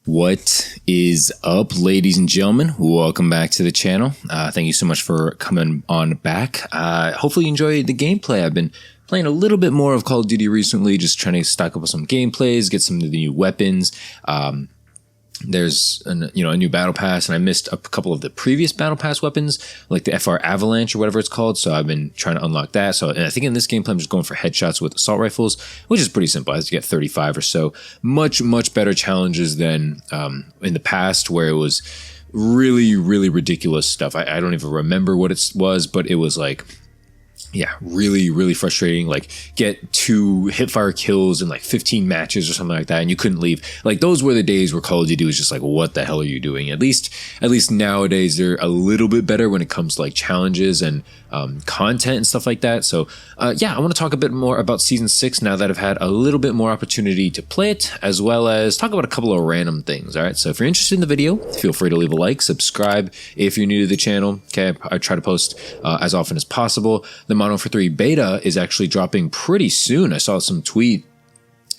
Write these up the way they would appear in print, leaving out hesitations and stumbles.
What is up, ladies and gentlemen? Welcome back to the channel. Thank you so much for coming on back. Hopefully you enjoyed the gameplay. I've been playing a little bit more of Call of Duty recently, just trying to stock up with some gameplays, get some of the new weapons. There's a new battle pass, and I missed a couple of the previous battle pass weapons, like the FR Avalanche or whatever it's called. So I've been trying to unlock that. So, and I think in this gameplay, I'm just going for headshots with assault rifles, which is pretty simple. I have to get 35 or so. Much better challenges than in the past, where it was really ridiculous stuff. I don't even remember what it was, but it was like, yeah, really frustrating. Like, get 2 hipfire kills in like 15 matches or something like that, and you couldn't leave. Like, those were the days where Call of Duty was just like, what the hell are you doing? At least nowadays they're a little bit better when it comes to like challenges and content and stuff like that. So yeah, I want to talk a bit more about Season 6 now that I've had a little bit more opportunity to play it, as well as talk about a couple of random things. All right, so if you're interested in the video, feel free to leave a like, subscribe if you're new to the channel. Okay, I try to post as often as possible. The Modern Warfare 3 beta is actually dropping pretty soon. I saw some tweet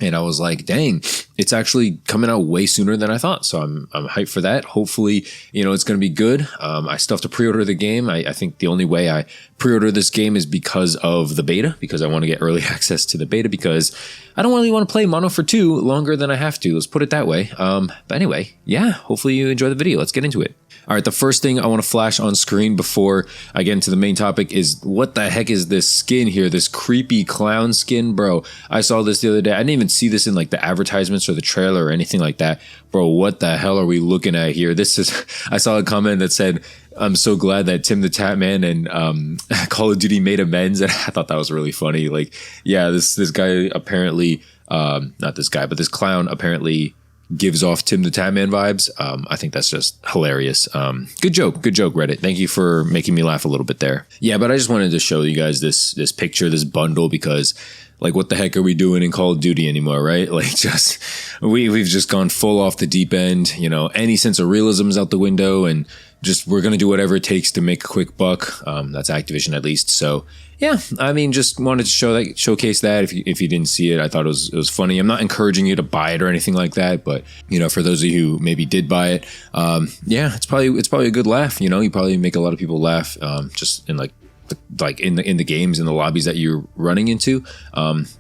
and I was like, dang, it's actually coming out way sooner than I thought. So I'm hyped for that. Hopefully, it's going to be good. I still have to pre-order the game. I think the only way I pre-order this game is because of the beta, because I want to get early access to the beta, because I don't really want to play Modern Warfare 2 longer than I have to. Let's put it that way. But anyway, yeah, hopefully you enjoy the video. Let's get into it. All right, the first thing I want to flash on screen before I get into the main topic is, what the heck is this skin here? This creepy clown skin, bro. I saw this the other day. I didn't even see this in like the advertisements or the trailer or anything like that. Bro, what the hell are we looking at here? This is, I saw a comment that said, I'm so glad that Tim the Tatman and Call of Duty made amends. And I thought that was really funny. Like, yeah, this guy apparently, not this guy, but this clown apparently gives off Tim the Tatman vibes. I think that's just hilarious. Good joke, Reddit. Thank you for making me laugh a little bit there. Yeah, but I just wanted to show you guys this picture, this bundle, because like, what the heck are we doing in Call of Duty anymore, right? Like, just we've just gone full off the deep end. Any sense of realism is out the window, and just we're gonna do whatever it takes to make a quick buck. That's Activision, at least. So yeah, I mean, just wanted to showcase that. If you didn't see it, I thought it was funny. I'm not encouraging you to buy it or anything like that, but for those of you who maybe did buy it, yeah, it's probably a good laugh. You probably make a lot of people laugh, just in in the games, in the lobbies that you're running into.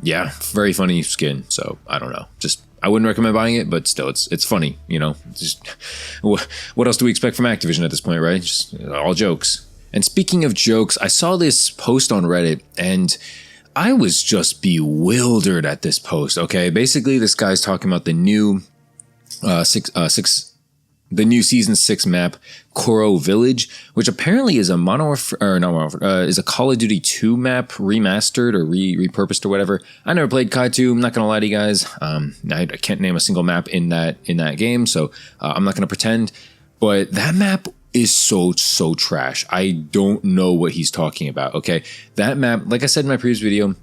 Yeah, very funny skin. So I don't know, I wouldn't recommend buying it, but still, it's funny. Just what else do we expect from Activision at this point, right? Just all jokes. And speaking of jokes, I saw this post on Reddit and I was just bewildered at this post. Okay, basically this guy's talking about the new Season 6 map, Coro Village, which apparently is a is a Call of Duty 2 map remastered or repurposed or whatever. I never played COD 2. I'm not gonna lie to you guys. I can't name a single map in that game, so I'm not gonna pretend. But that map is so trash. I don't know what he's talking about. Okay, that map, like I said in my previous video,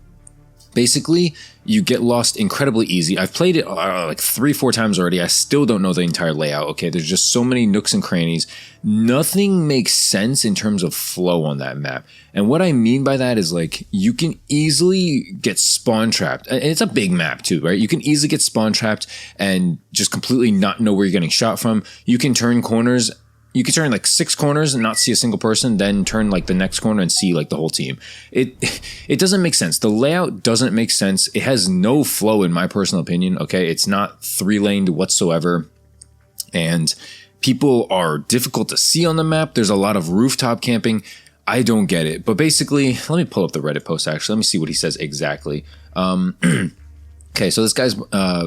basically you get lost incredibly easy. I've played it like 3-4 times already. I still don't know the entire layout. Okay, there's just so many nooks and crannies. Nothing makes sense in terms of flow on that map. And what I mean by that is, like, you can easily get spawn trapped. And it's a big map too, right? You can easily get spawn trapped and just completely not know where you're getting shot from. You can turn corners. You can turn like 6 corners and not see a single person, then turn like the next corner and see like the whole team. It doesn't make sense. The layout doesn't make sense. It has no flow, in my personal opinion. Okay, it's not 3-laned whatsoever, and people are difficult to see on the map. There's a lot of rooftop camping. I don't get it. But basically, let me pull up the Reddit post actually. Let me see what he says exactly. Okay, so this guy's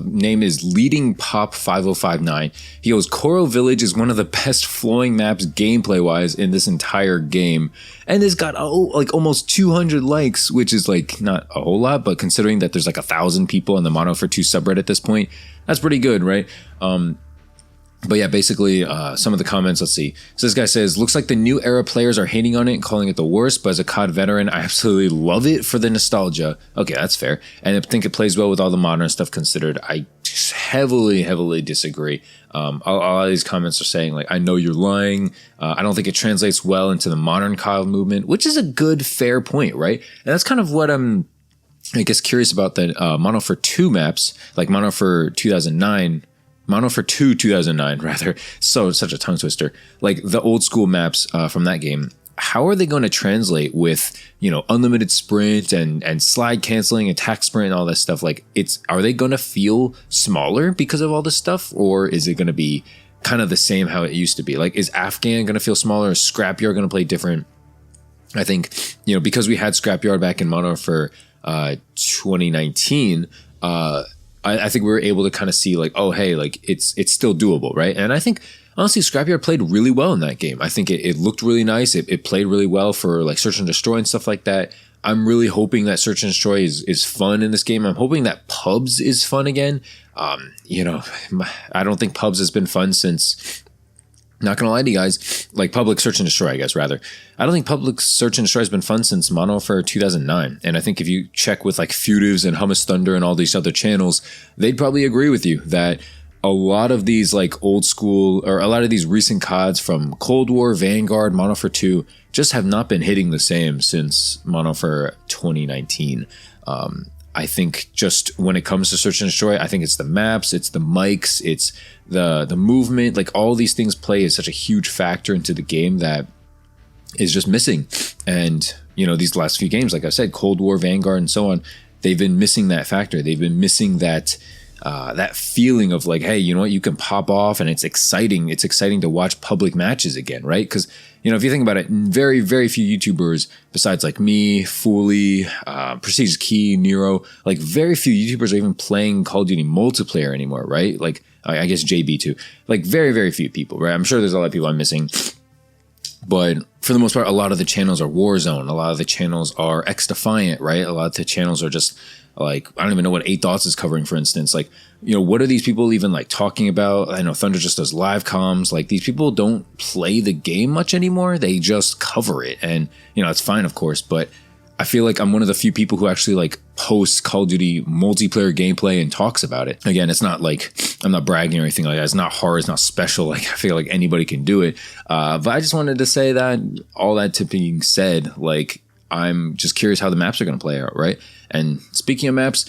name is Leading Pop 5059. He goes, Coro Village is one of the best flowing maps gameplay-wise in this entire game. And it's got like almost 200 likes, which is like not a whole lot, but considering that there's like 1,000 people on the Modern Warfare 2 subreddit at this point, that's pretty good, right? But yeah, basically, some of the comments, let's see. So this guy says, looks like the new era players are hating on it and calling it the worst, but as a COD veteran, I absolutely love it for the nostalgia. Okay, that's fair. And I think it plays well with all the modern stuff considered. I heavily disagree. A lot of these comments are saying, like, I know you're lying. I don't think it translates well into the modern COD movement, which is a good, fair point, right? And that's kind of what I'm, I guess, curious about the Modern Warfare 2 maps, like Modern Warfare 2009, Modern Warfare 2 2009 rather. Such a tongue twister. Like the old school maps from that game. How are they going to translate with, unlimited sprint and slide canceling, attack sprint, and all this stuff? Like, are they going to feel smaller because of all this stuff, or is it going to be kind of the same how it used to be? Like, is Afghan going to feel smaller? Is Scrapyard going to play different? I think, because we had Scrapyard back in Modern Warfare 2019, I think we were able to kind of see like, oh, hey, like it's still doable, right? And I think honestly, Scrapyard played really well in that game. I think it looked really nice. It played really well for like Search and Destroy and stuff like that. I'm really hoping that Search and Destroy is fun in this game. I'm hoping that Pubs is fun again. I don't think Pubs has been fun since, not gonna lie to you guys, like Public Search and Destroy, I guess, rather. I don't think Public Search and Destroy has been fun since Modern Warfare 2009. And I think if you check with like Futives and Hummus Thunder and all these other channels, they'd probably agree with you that a lot of these like old school, or a lot of these recent CODs from Cold War, Vanguard, Modern Warfare 2 just have not been hitting the same since Modern Warfare 2019. I think just when it comes to Search and Destroy, I think it's the maps, it's the mics, it's the movement, like all these things play is such a huge factor into the game that is just missing. And, these last few games, like I said, Cold War, Vanguard, and so on, they've been missing that factor. They've been missing that feeling of like, hey, you know what, you can pop off and it's exciting. It's exciting to watch public matches again, right? Because, if you think about it, very, very few YouTubers besides like me, Fooly, prestigeiskey, Nero, like very few YouTubers are even playing Call of Duty multiplayer anymore, right? Like I guess JB too. Like very, very few people, right? I'm sure there's a lot of people I'm missing. But for the most part, a lot of the channels are Warzone. A lot of the channels are X-Defiant, right? A lot of the channels are just like, I don't even know what 8 Thoughts is covering, for instance. Like, what are these people even like talking about? I know Thunder just does live comms. Like, these people don't play the game much anymore. They just cover it. And, it's fine, of course. But I feel like I'm one of the few people who actually like posts Call of Duty multiplayer gameplay and talks about it. Again, it's not like I'm not bragging or anything like that. It's not hard. It's not special. Like, I feel like anybody can do it. But I just wanted to say that, all that to being said, like, I'm just curious how the maps are going to play out, right? And speaking of maps,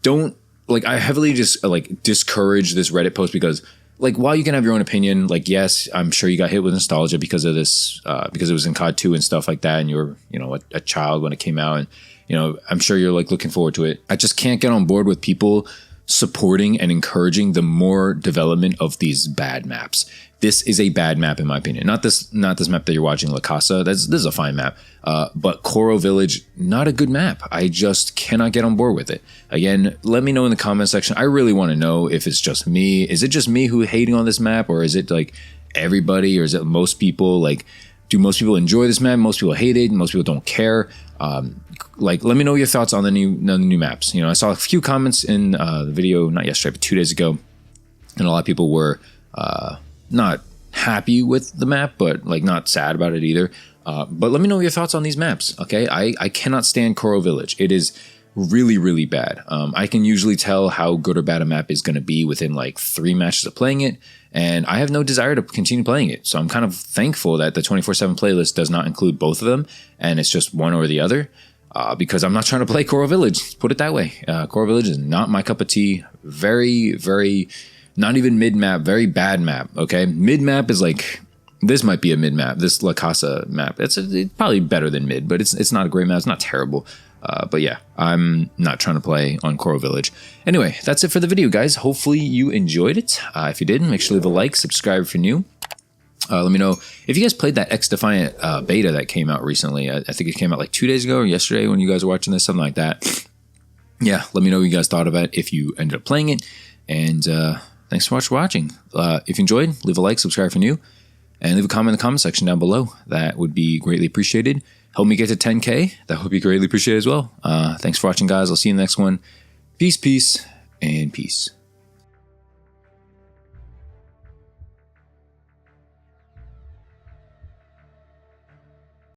I heavily just like discourage this Reddit post because, like, while you can have your own opinion, like, yes, I'm sure you got hit with nostalgia because of this, because it was in COD 2 and stuff like that, and you were, a child when it came out, and, I'm sure you're like looking forward to it. I just can't get on board with people supporting and encouraging the more development of these bad maps. This is a bad map in my opinion. Not this map that you're watching, La Casa. This is a fine map. But Coral Village, not a good map. I just cannot get on board with it. Again, let me know in the comment section. I really want to know if it's just me. Is it just me who hating on this map, or is it like everybody, or is it most people? Like, do most people enjoy this map? Most people hate it. Most people don't care. Let me know your thoughts on the new maps. I saw a few comments in the video, not yesterday, but 2 days ago, and a lot of people were not happy with the map, but like not sad about it either. But let me know your thoughts on these maps. Okay, I cannot stand Coral Village. It is really, really bad. I can usually tell how good or bad a map is going to be within like 3 matches of playing it, and I have no desire to continue playing it. So I'm kind of thankful that the 24/7 playlist does not include both of them, and it's just one or the other. Because I'm not trying to play Coral Village. Let's put it that way. Coral Village is not my cup of tea. Very, very, not even mid-map, very bad map, okay? Mid-map is like, this might be a mid-map, this La Casa map. It's probably better than mid, but it's not a great map. It's not terrible. But yeah, I'm not trying to play on Coral Village. Anyway, that's it for the video, guys. Hopefully you enjoyed it. If you did, make sure to leave a like, subscribe if you're new. Let me know if you guys played that X-Defiant beta that came out recently. I think it came out like 2 days ago or yesterday when you guys were watching this, something like that. Yeah, let me know what you guys thought of it, if you ended up playing it. And thanks so much for watching. If you enjoyed, leave a like, subscribe if you're new, and leave a comment in the comment section down below. That would be greatly appreciated. Help me get to 10K. That would be greatly appreciated as well. Thanks for watching, guys. I'll see you in the next one. Peace, peace, and peace.